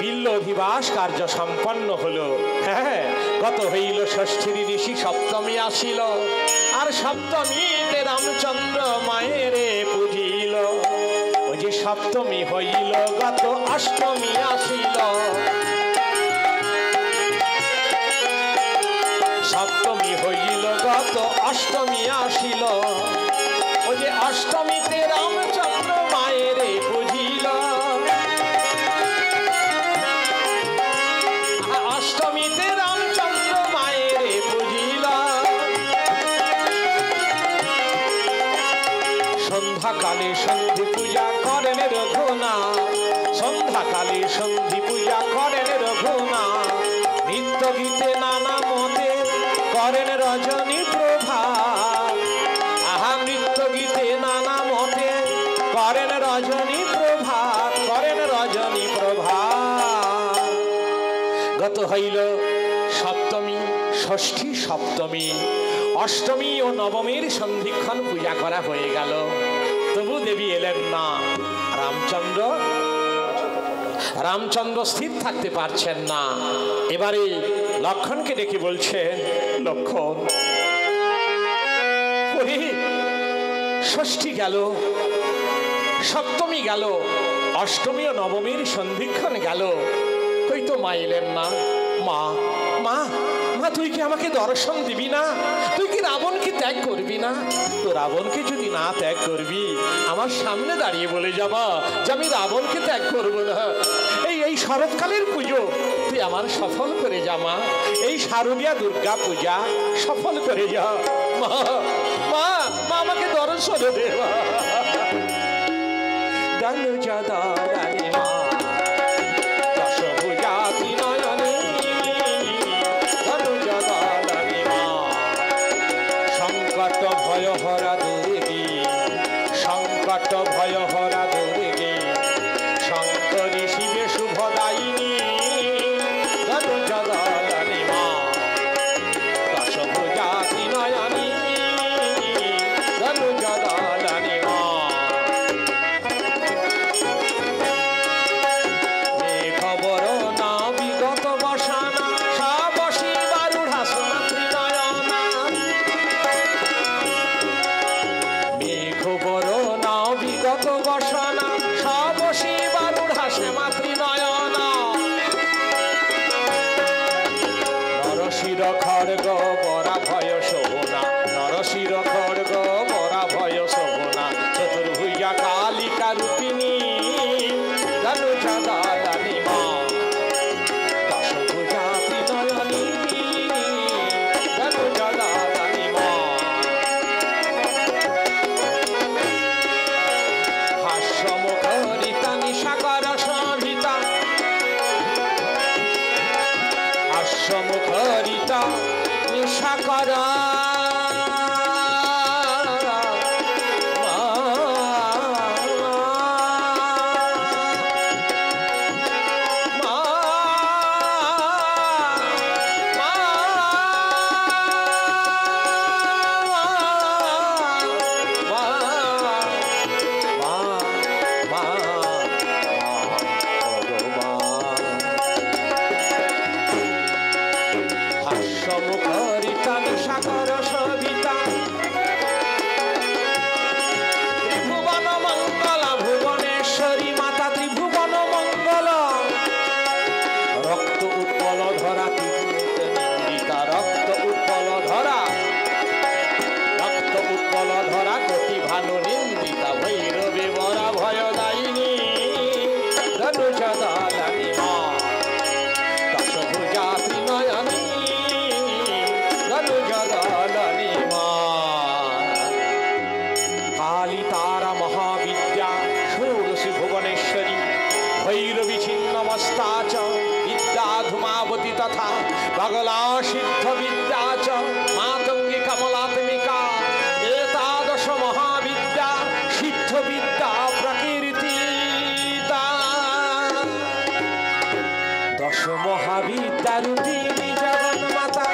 বিল্ল অধিবাস কার্য সম্পন্ন হলো। হ্যাঁ, গত হইল ষষ্ঠীর ঋষি সপ্তমী আসিল, আর সপ্তমীতে রামচন্দ্র মায়েরে পুজিল। ওই যে সপ্তমী হইল গত অষ্টমী আসিল, সপ্তমী হইল গত অষ্টমী আসিল। ওই যে অষ্টমীতে রামচন্দ্র মায়েরে পুজিল, অষ্টমীতে রামচন্দ্র মায়েরে পুজিল। সন্ধ্যাকালে সন্ধি পূজা করেন রঘুনাথ, সন্ধ্যাকালে সন্ধি পূজা করেন রঘুনাথ। নিত্য গীতে নানা মতে করেন রজনী প্রভাত। আহা, নৃত্য গীতে নানা মতে করেন রজনী প্রভাত, করেন রজনী প্রভাত। গত হইল সপ্তমী, ষষ্ঠী, সপ্তমী, অষ্টমী ও নবমীর সন্ধিক্ষণ পূজা করা হয়ে গেল। তবু দেবী এলেন না। রামচন্দ্র স্থির থাকতে পারছেন না। এবারে লক্ষণকে ডেকে বলছেন, লক্ষণ, ওরে ষষ্ঠী গেল, সপ্তমী গেল, অষ্টমী ও নবমীর সন্ধিক্ষণ গেল, কই তো মা এলেন না। মা মা মা, তুই কি আমাকে দর্শন দিবি না? তুই কি রাবণকে ত্যাগ করবি না? তো রাবণকে যদি না ত্যাগ করবি, আমার সামনে দাঁড়িয়ে বলে যাবা যে আমি রাবণকে ত্যাগ করবো না। এই শরৎকালের পুজো তুই আমার সফল করে যা মা, এই শারদীয়া দুর্গা পূজা সফল করে যা মা। মা মা, আমাকে দর্শন দে মা। সংকট ভয় হরা দুর্গে, সংকট ভয় হরা দুর্গে, শঙ্করী শিবে শুভদায়িনী ধনুজদলনি মা। দশভুজা ত্রিনয়নী ধনুজদলনি মা। খবর না বিগত বসানা, সাবসী বারুঢ়া সোনা ত্রিনয়না। খবর না বিগত বসানা, সাবসী বারুঢ়া শ্যামা ত্রিনয়না। নরশির খড়গ বরা ভয় শোভনা, নরশির খড়গ বরা ভয় শোভনা। চতুর্ভুজা কালিকা রূপিণী ধনুজদলনি মা। দশভুজা ত্রিনয়নী ধনুজদলনি মা। হাস্যমুখরিতা নিশাকর শোভিতা, হাস্যমুখরিতা নিশাকর হাস্যমুখরিতা নিশাকর শোভিতা। ত্রিভুবন মঙ্গল ভুবনেশ্বরী মাতা, ত্রিভুবন মঙ্গল। রক্ত উৎপল ধরা নিন্দিতা, রক্ত উৎপল ধরা, রক্ত উৎপল ধরা কোটি ভানু নিন্দিতা। ভৈরবে বরা ভয়দায়িনী ধনুজদলনি মা। দশভুজা ত্রিনয়নী ধনুজদলনি মা। কালী তারা মহাবিদ্যা ষোড়শী ভুবনেশ্বরী, ভৈরবী ছিন্নমস্তা চ বিদ্যা ধূমাবতী তথা বগলা সিদ্ধ বিদ্যা চ মাতঙ্গী কমলাত্মিকা। এতাদশ মহাবিদ্যা সিদ্ধ বিদ্যা প্রকৃতি। দশ মহাবিদ্যা রূপিণী জগন্মাতা,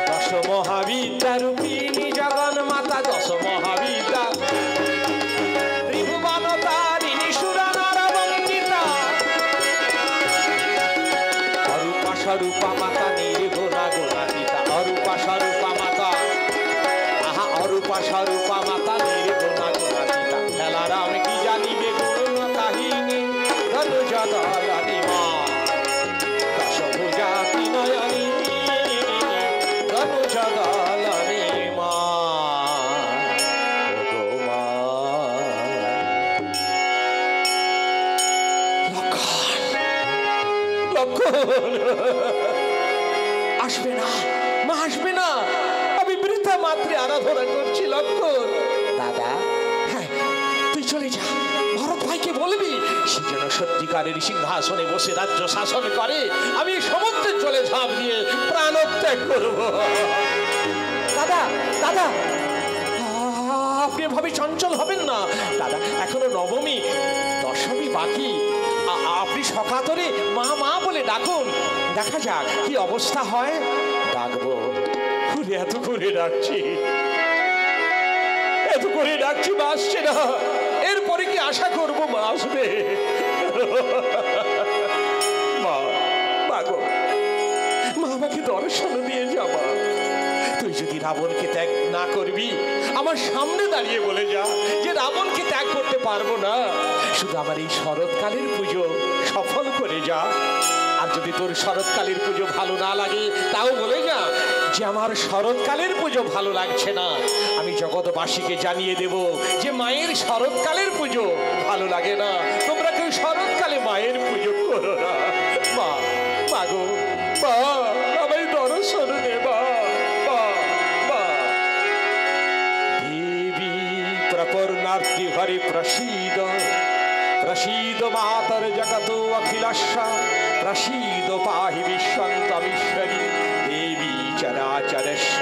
দশ মহাবিদ্যা রূপিণী জগন্মাতা। দশ মহাবিদ্যা ত্রিভুবন তারিণী সুর নর বন্দিতা, ধনুজাতালানি মা দশভুজা ত্রিনয়নী ধনুজাতালানি মা ওগো মা। আসবে না মা, আসবে না, আমি বৃথা মাত্রে আরাধনা করছি। লক্ষণ দাদা, হ্যাঁ তুই চলে যা, ভরত ভাইকে বলবি সে যেন সত্যিকারের সিংহাসনে বসে রাজ্য শাসন করে। আমি সমুদ্রে চলে ঝাঁপ দিয়ে প্রাণত্যাগ করব। দাদা দাদা, আপনি এভাবে চঞ্চল হবেন না দাদা, এখনো নবমী দশমী বাকি। আপনি সকাতরে মা মা বলে ডাকুন, দেখা যাক কি অবস্থা হয়। ডাকবো, এত করে ডাকছি, এত করে ডাকছি, মা আসছে না। এরপরে কি আশা করবো মা আসবে? মা গো, মা আমাকে দর্শন দিয়ে যাবা। তুই যদি রাবণকে ত্যাগ না করবি, আমার সামনে দাঁড়িয়ে বলে যা যে রাবণকে ত্যাগ করতে পারবো না। শুধু আমার এই শরৎকালের পুজো সফল করে যা। আর যদি তোর শরৎকালের পুজো ভালো না লাগে, তাও বলে যা যে আমার শরৎকালের পুজো ভালো লাগছে না। আমি জগৎবাসীকে জানিয়ে দেব যে মায়ের শরৎকালের পুজো ভালো লাগে না। তোমরা কেউ শরৎকালে মায়ের পুজো করো না। মা গো, মা আমায় দর্শন দেবা। প্রপর্ণার্থী হরি প্রসীদ, প্রসীদ মাতর জগত অখিলস্য, প্রসীদ পাহি বিশ্বন্তমীশ্বরী দেবী চরাচরস্য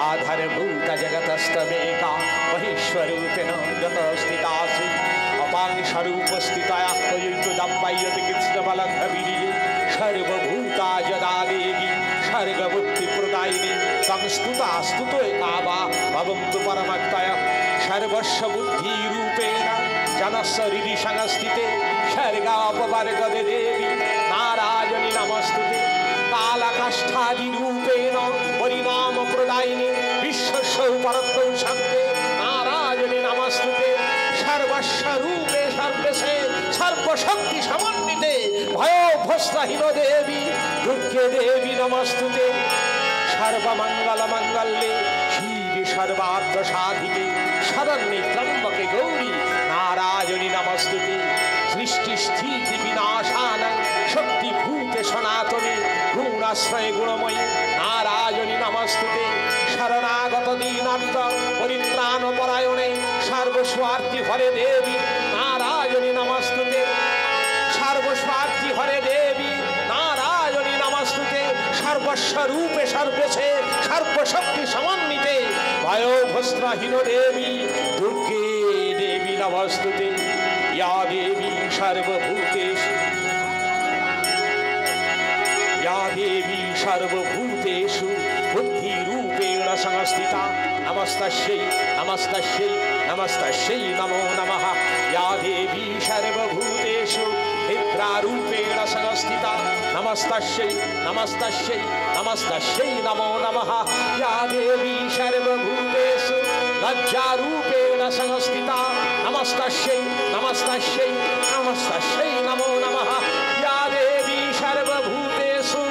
আধারভূত জগতস্তমেকা মহেশ্বরূপেণ যত স্থিতাসি অপাং স্বরূপ স্থিতায়া ত্বয়ৈতদাম্বায়তে কৃষ্ণবলদ্ভবিরিয়ে সর্বভূতা যদা দেবী স্বর্গমুক্তি প্রদায়িনী তং স্তুতা স্তুতো একা ভবন্তু পরমক্তয়ঃ সর্বস্ব বুদ্ধি রূপেণ জনস্য হৃদি সংস্থিতে স্বর্গাপবর্গদে দেবী নারায়ণী নমস্তুতে কালকাষ্ঠাদি রূপেণ পরিণাম প্রদায়িনী বিশ্বস্য পরত্ব শান্তে নারায়ণী নমস্তুতে সর্বস্ব রূপে সর্বশে সর্বশক্তি সমন্বিতে ভয়ভ্রষ্টহীন দেবী দুর্গে দেবী নমস্তুতে সর্বমঙ্গল মঙ্গলে শিবে সর্বার্থ সাধিকে শরণ্যে ত্রম্বকে গৌরী নারায়ণী নমস্তুতে সৃষ্টি স্থিতি বিনাশানাং শক্তিভূতে সনাতনী গুণাশ্রয়ে গুণময়ী নারায়ণী নমস্তুতে শরণাগত দীনার্থ পরিত্রাণ পরায়ণে সর্বস্বার্থী হরে দেবী নারায়ণী নমস্তুতে সর্বস্বার্থী হরে দেবী নারায়ণী নমস্তুতে সর্বস্বরূপে সর্বেশে সর্বশক্তি সমন্বিতে ভয়ভ্রষ্টহীন দেবী দুর্গে দেবী নমস্তুতে ইয়া দেবী সর্বভূতেষু ইয়া দেবী সর্বভূতেষু বুদ্ধিরূপেণ সংস্থিতা নমস্তস্যৈ নমস্তস্যৈ নমস্তস্যৈ নমো নমঃ ইয়া দেবী সর্বভূতেষু নিদ্রারূপেণ সংস্থিতা নমস্তস্যৈ নমস্তস্যৈ নমস্তস্যৈ নমো নমঃ ইয়া দেবী সর্বভূতেষু লজ্জারূপেণ সংস্থিতা নমস্তস্যৈ নমস্তস্যৈ নমস্তস্যৈ নমো নমঃ ইয়া দেবী সর্বভূতেষু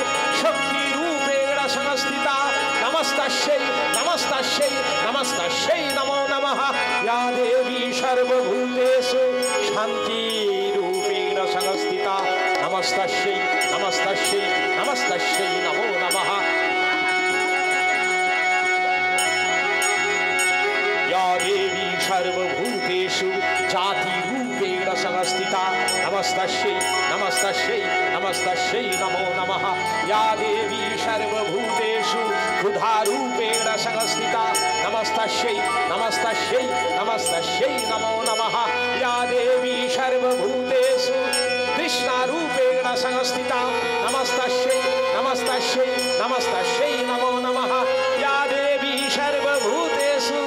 শক্তিরূপেণ সংস্থিতা নমস্তস্যৈ নমস্তস্যৈ নমস্তস্যৈ নমো নমঃ ইয়া দেবী সর্বভূতেষু শান্তিরূপেণ সংস্থিতা নমস্তস্যৈ নমস্তস্যৈ নমস্তস্যৈ নমো নমঃ ইয়া দেবী সর্বভূতেষু জাতিরূপেণ সংস্থিতা নমস্তস্যৈ নমস্তস্যৈ নমস্তস্যৈ নমো নমঃ ইয়া দেবী সর্বভূতেষু ক্ষুধারূপেণ সংস্থিতা নমস্তস্যৈ নমস্তস্যৈ নমস্তস্যৈ নমো নমঃ ইয়া দেবী সর্বভূতেষু কৃষ্ণারূপেণ সংস্থিতা নমস্তস্যৈ নমস্তস্যৈ নমস্তস্যৈ নমো নমঃ ইয়া দেবী সর্বভূতেষু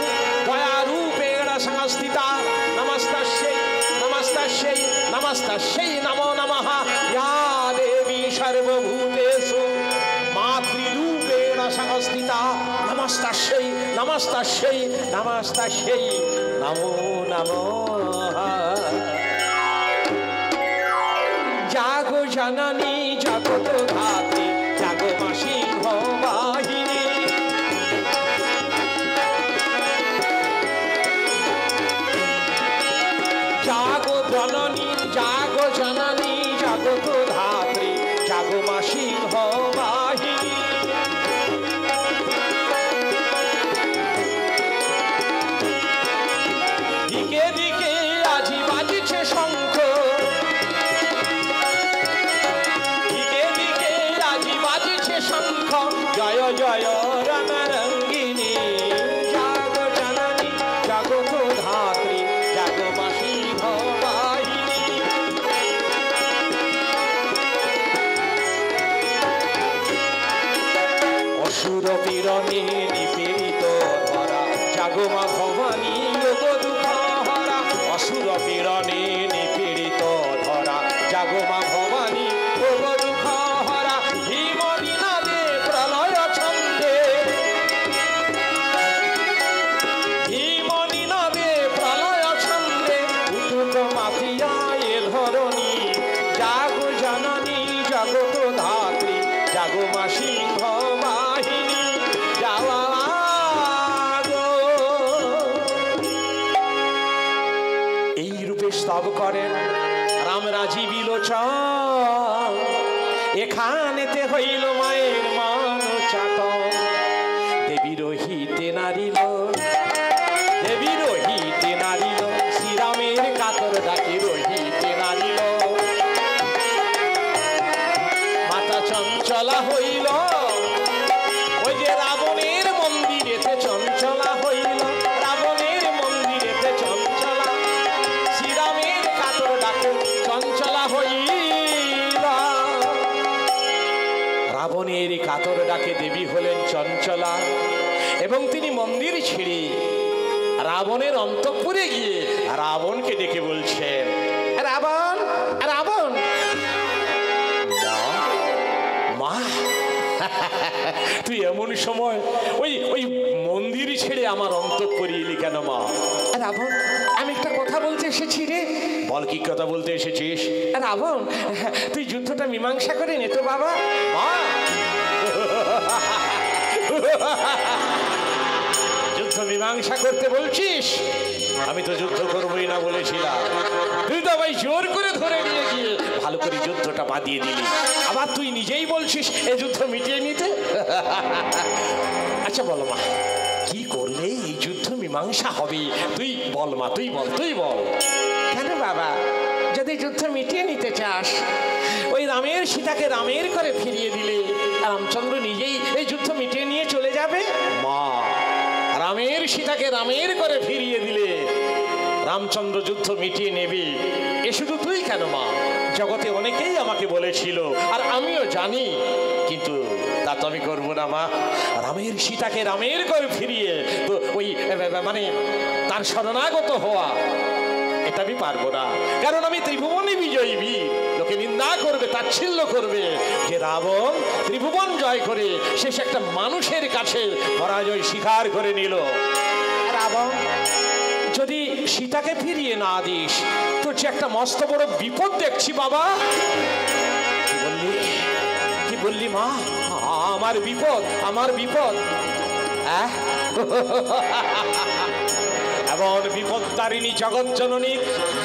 দয়ারূপেণ সংস্থিতা নমস্তস্যৈ নমস্তস্যৈ নমস্তস্যৈ নমো নমঃ ইয়া দেবী সর্বভূতেষু মাতৃরূপেণ সংস্থিতা নমস্তস্যৈ নমস্তস্যৈ নমস্তস্যৈ নমো নমঃ জাননী জগত ধাত্রী জাগো মা সিংহ বাহিনী। জাগো জননী জাগো জননী জগত ধাত্রী জাগো মা সিংহ বাহিনী। দিকে দিকে আজি বাজিছে শঙ্খ, দিকে দিকে আজি বাজিছে শঙ্খ, জয় জয় রণরঙ্গিনী। জাগো জননী জগত ধাত্রী জাগো মা সিংহ বাহিনী। অসুর পীড়নে নিপীড়িত ধরা জাগো মা ভবানী ওগো দুঃখ হরা। অসুর পীড়নে নিপীড়িত ধরা জাগো মা ভবানী ওগো দুঃখ হরা। হিমনি নদে প্রলয় ছন্দে, হিমনি নদে প্রলয় ছন্দে উঠুক মাতিয়া এ ধরণী। জাগো জননী জগত ধাত্রী জাগো মা সিংহ বাহিনী। যাওয়া এই রূপে স্তব করেন রাম রাজীব বিলোচন। এখানেতে হইল মায়ের মান চাটন। দেবীর হিতে নারিল, দেবীর হিতে নারিল, শ্রীরামের কাতর ডাকে রহিতে নারিল। মাতা চঞ্চলা হইল, ওই যে রাবণের মন্দিরেতে চঞ্চলা হইল, রাবণের মন্দিরেতে চঞ্চলা। শ্রীরামের কাতর ডাকে চঞ্চলা হইল। রাবণের কাতর ডাকে দেবী হলেন চঞ্চলা, এবং তিনি মন্দির ছেড়ে রাবণের অন্তঃপুরে গিয়ে রাবণকে ডেকে বলছেন, রাবণ রাবণ। মা তুই এমন সময় ওই ওই মন্দির ছেড়ে আমার অন্তঃপুরে এলি কেন মা? রাবণ আমি একটা কথা বলতে এসেছি রে। বল কি কথা বলতে এসেছিস? রাবণ তুই যুদ্ধটা মীমাংসা করে নে তো বাবা। মা যুদ্ধ মীমাংসা করতে বলছিস? আমি তো যুদ্ধ করবোই না বলেছিলাম, তুই তো ভাই জোর করে ধরে নিয়ে গিয়ে ভালো করে যুদ্ধটা বাঁধিয়ে দিলি। আবার তুই নিজেই বলছিস এই যুদ্ধ মিটিয়ে নিতে। আচ্ছা বল মা, কি করলে এই যুদ্ধ মীমাংসা হবে? তুই বল মা, তুই বল, তুই বল। কেন বাবা, যদি যুদ্ধ মিটিয়ে নিতে চাস, ওই রামের সীতাকে রামের করে ফিরিয়ে দিলে রামচন্দ্র নিজেই এই যুদ্ধ মিটিয়ে নিয়ে চলে যাবে। মা রামের সীতাকে রামের করে ফিরিয়ে দিলে রামচন্দ্র যুদ্ধ মিটিয়ে নেবে, এ শুধু তুই কেন মা, জগতে অনেকেই আমাকে বলেছিল আর আমিও জানি, কিন্তু তা তো আমি করবো না মা। রামের সীতাকে রামের করে ফিরিয়ে তো ওই মানে তার শরণাগত হওয়া, এটা আমি পারবো না, কারণ আমি ত্রিভুবনে বিজয়ী বীর। লোকে নিন্দা করবে, তাচ্ছিল্য করবে যে রাবণ ত্রিভুবন জয় করে শেষ একটা মানুষের কাছে পরাজয় স্বীকার করে নিল। রাবণ যদি সীতাকে ফিরিয়ে না দিস, তোর যে একটা মস্ত বড় বিপদ দেখছি বাবা। কি বললি, কি বললি মা? আমার বিপদ, আমার বিপদ। এমন বিপদতারিণী জগৎ জননী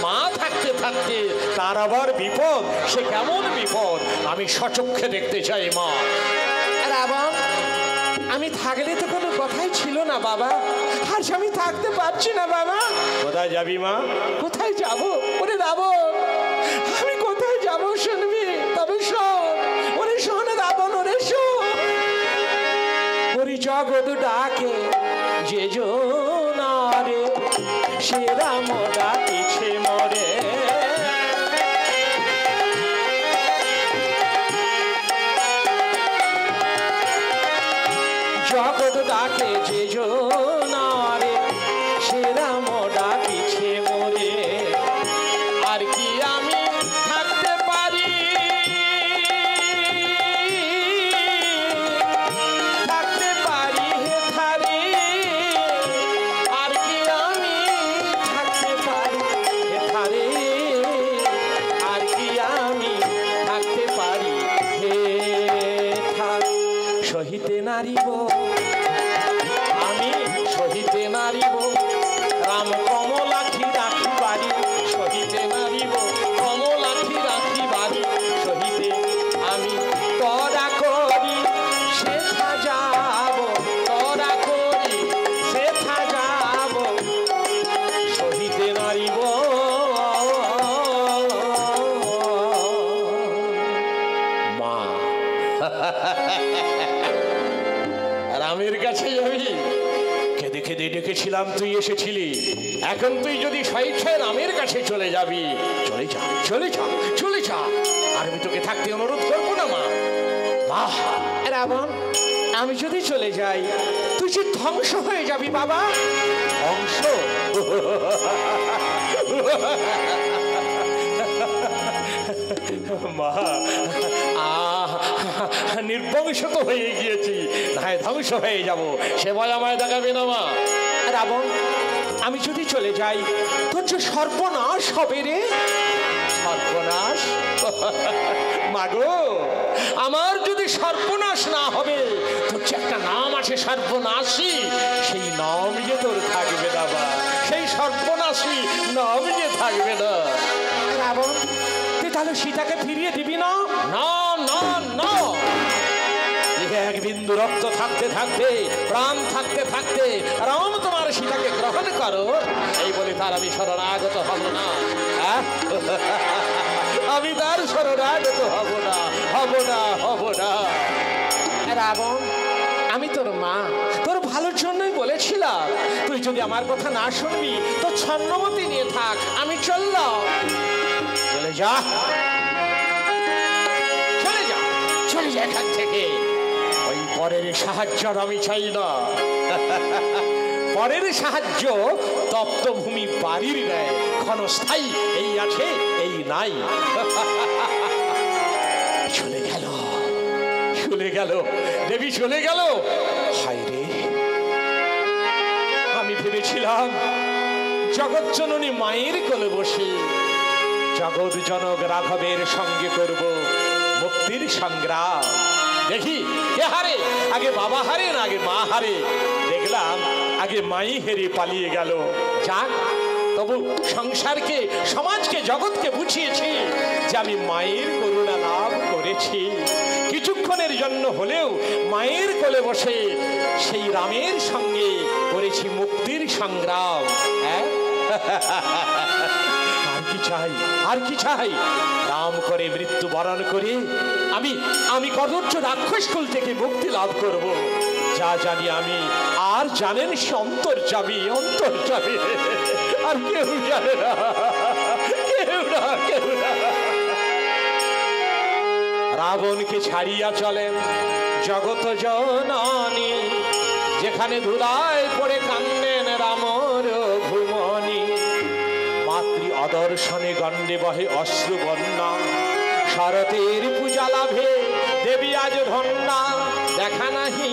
মা থাকতে থাকতে তার আবার বিপদ, সে কেমন বিপদ আমি সচক্ষে দেখতে চাই মা। রাবণ আমি থাকলে তো কোনো কথাই ছিল না বাবা, আর আমি থাকতে পারছি না বাবা। কোথায় যাবি মা? কোথায় যাব? ওরে রাবণ আমি কোথায় যাব শুনবি? তবে শোন, ওরে শোন রাবণ, ওরে শোন। ওরে জগৎ ডাকে যে জোনারে, সে রাম ডাকিছে মরে। জগৎ ডাকে যে জোনারে, সে রাম ডাকিছে মরে। আর কি আমি থাকতে পারি, থাকতে পারি হে থারি। আর কি আমি থাকতে পারি হে থারি। আর কি আমি থাকতে নারিব, আমি সহিতে নারিব, রাম কমলাখি রাখি বাড়ি সহিতে নারিব, কমলাখি রাখি বাড়ি সহিতে আমি তরা করি সেথা যাব, তরা করি সেথা যাব, সহিতে নারিব। মা রামের কাছে যাবি? খেদে খেদে ডেকেছিলাম, তুই এসেছিলি, এখন তুই যদি স্বেচ্ছায় রামের কাছে চলে যাবি, চলে যা, চলে যা, চলে যা, আর আমি তোকে থাকতে অনুরোধ করবো না। মা বাহ রাবণ, আমি যদি চলে যাই তুই যে ধ্বংস হয়ে যাবি বাবা। ধ্বংস? মা নির্বংশ তো হয়ে গিয়েছি, না ধ্বংস হয়ে যাব, সে ভয় আমায় দেখাবে না। মা রাবণ, আমি যদি চলে যাই তোর যে সর্বনাশ হবে রে। সর্বনাশ? মাগো, আমার যদি সর্বনাশ না হবে, তোর যে একটা নাম আছে সর্বনাশী, সেই নাম যে তোর থাকবে না। মা সেই সর্বনাশী নাম যে থাকবে না। রাবণ, তুই তাহলে সীতাকে ফিরিয়ে দিবি না? না না না, এক বিন্দু রক্ত থাকতে থাকতে, প্রাণ থাকতে থাকতে রাম তোমার সীতাকে গ্রহণ করো, এই বলে তার আমি শরণাগত হব না। আমি তার শরণাগত হব না, হব না, হব না। রাবণ, আমি তোর মা, তোর ভালোর জন্যই বলেছিলাম, তুই যদি আমার কথা না শুনবি তো ছন্নমতি নিয়ে থাক, আমি চললাম। চলে যা, চলে যা, চলে যা এখান থেকে। ওই পরের সাহায্য আমি চাই না। পরের সাহায্য তপ্তভূমি বাড়ির নেয়, ক্ষণস্থায়ী, এই আছে এই নাই। চলে গেল, চলে গেল, দেবী চলে গেল। হায় রে, আমি ভেবেছিলাম জগৎ জননী মায়ের কোলে বসে জগৎ জনক রাঘবের সঙ্গে করব মুক্তির সংগ্রাম। দেখি কে হারে, আগে বাবা হারে না আগে মা হারে। দেখলাম আগে মাই হেরে পালিয়ে গেল। যাক, তবু সংসারকে, সমাজকে, জগৎকে বুঝিয়েছি যে আমি মায়ের করুণা লাভ করেছি। কিছুক্ষণের জন্য হলেও মায়ের কোলে বসে সেই রামের সঙ্গে করেছি মুক্তির সংগ্রাম। হ্যাঁ, আর কি চাই, আর কি চাই? রাম করে মৃত্যু বরণ করে আমি আমি কদর্য রাক্ষস কুল থেকে মুক্তি লাভ করব। যা জানি আমি, আর জানেন সে অন্তর্যামী, অন্তর্যামী, আর কেউ জানে না, কেউ না, কেউ না। রাবণকে ছাড়িয়া চলেন জগত জননী, যেখানে ধুলায় পড়ে কান্দেন রামর ভুমনি। মাতৃ অদর্শনে গণ্ডে বহে অশ্রু বন্যা, শরতের পূজা লাভে দেবী আজ ধন্যা। দেখা নাহি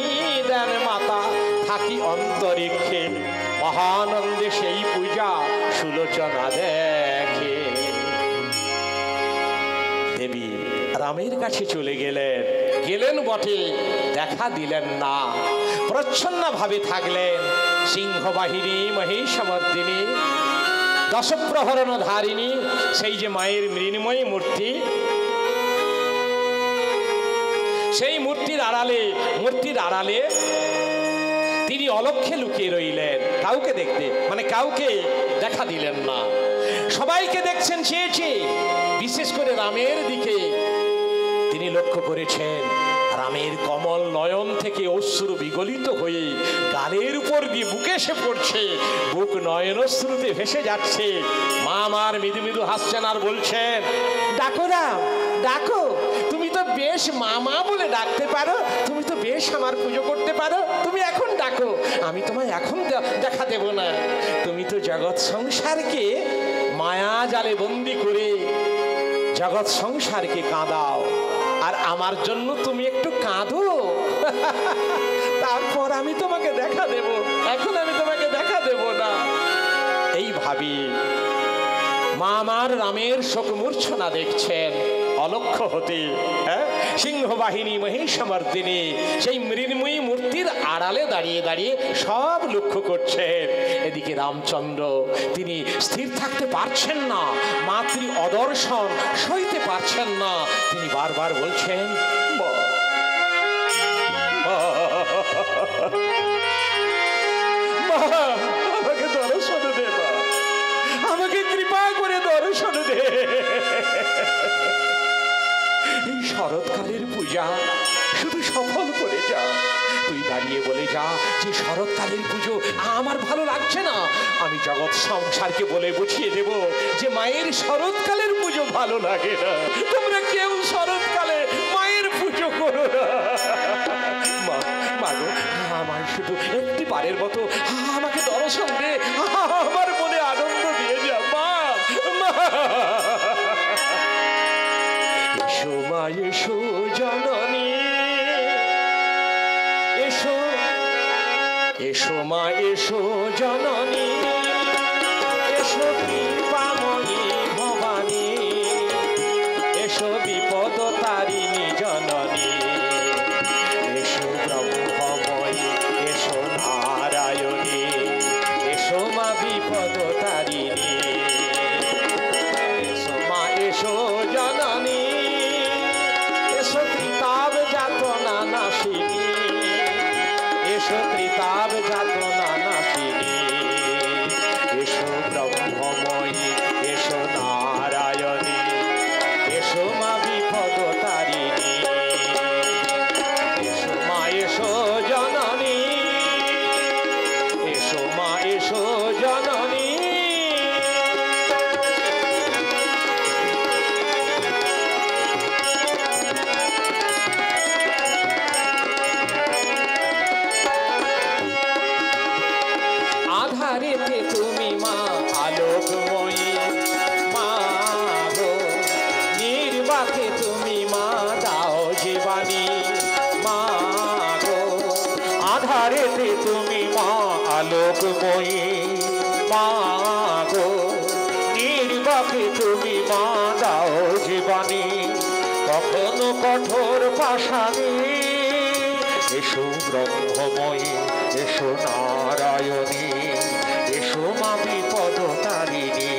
দেন মাতা, থাকি অন্তরিক্ষে, মহানন্দে সেই পূজা সুলোচনা দেখে। দেবী রামের কাছে চলে গেলেন, গেলেন বটে, দেখা দিলেন না, প্রচ্ছন্ন ভাবে থাকলেন। সিংহবাহিনী মহিষমর্দিনী, দশপ্রহরণ ধারিণী, সেই যে মায়ের মৃন্ময়ী মূর্তি, সেই মূর্তির আড়ালে তিনি অলক্ষ্যে লুকিয়ে রইলেন, কাউকে দেখতে, মানে কাউকে দেখা দিলেন না। সবাইকে দেখছেন চেয়ে চেয়ে, বিশেষ করে রামের দিকে তিনি লক্ষ্য করেছেন। রামের কমল নয়ন থেকে অশ্রু বিগলিত হয়ে গালের উপর দিয়ে বুকে এসে পড়ছে, বুক নয়নশ্রুতে ভেসে যাচ্ছে। মা আমার মৃদু মৃদু হাসছেন আর বলছেন, ডাকো রাম, ডাকো, তুমি তো বেশ মামা বলে ডাকতে পারো, তুমি তো বেশ আমার পুজো করতে পারো, তুমি এখন ডাকো, আমি তোমায় এখন দেখা দেব না। তুমি তো জগৎ সংসারকে মায়া জালে বন্দি করে জগৎ সংসারকে কাঁদাও, আর আমার জন্য তুমি একটু কাঁদো, তারপর আমি তোমাকে দেখা দেব, এখন আমি তোমাকে দেখা দেব না। এই ভাবি মা আমার রামের শোক মূর্ছনা দেখছেন অলক্ষ্য হতে। হ্যাঁ, সিংহবাহিনী মহিষমর্দিনী সেই মৃন্ময়ী মূর্তির আড়ালে দাঁড়িয়ে দাঁড়িয়ে সব লক্ষ্য করছেন। এদিকে রামচন্দ্র তিনি স্থির থাকতে পারছেন না, মাতৃ অদর্শন সইতে পারছেন না। তিনি বারবার বলছেন, আমাকে দর্শন দে, আমাকে কৃপা করে দর্শন দে। এই শরৎকালের পূজা শুধু সফল করে যা। তুই দাঁড়িয়ে বলে যা যে শরৎকালের পুজো আমার ভালো লাগছে না। আমি জগৎ সংসারকে বলে বুঝিয়ে দেব যে মায়ের শরৎকালের পুজো ভালো লাগে না। তোমরা কেউ শরৎকালে মায়ের পুজো করো না। মা গো, আমার শুধু একটি বারের মতো আমাকে দর্শন দে, আমার মনে আনন্দ দিয়ে যা। মা, এসো মা, এসো জননী, এসো এসো মা, এসো জননী, এসো কৃপাময়ী ভবানী, এসো বিপদ তারিণী জননী, এসো ব্রহ্মময়ী, এসো নারায়ণী, এসো মা বিপদ তারিণী, এসো মা, এসো জননী, এসো ত্রিতাব যাতনা নাশিনী, এসো ত্রিতাব যাতনা নাশিনী, এসো ব্রহ্মময়ী, এসো নারায়ণী, এসো মা বিপদ তারিণী, এসো মা, এসো জননী, এসো মা, এসো জননী। আধারেতে তুমি মা আলোকময়ী, মা গো নির্বাকে তুমি মা দাও জীবানী, মা গো আধারেতে তুমি মা আলোকময়ী, মা গো নির্বাকে তুমি মা দাও জীবানী, কখনো কঠোর পাষাণী, এসো ব্রহ্মময়ী, এসো নারায়ণী, এসো মা বিপদ তারিণী,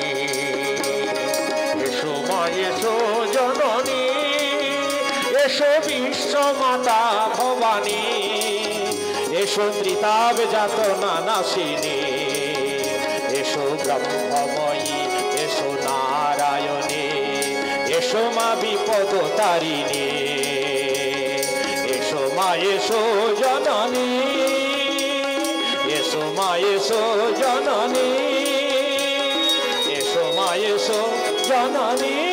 এসো মা, এসো জননী, এসো বিশ্বমাতা ভবানী, এসো ত্রিতাব যাতনা নাশিনী, এসো ব্রহ্মময়ী, এসো নারায়ণী, এসো মা বিপদ তারিণী, এসো মা, এসো জননী, এসো মা, এসো জননী, এসো মা, এসো জননী।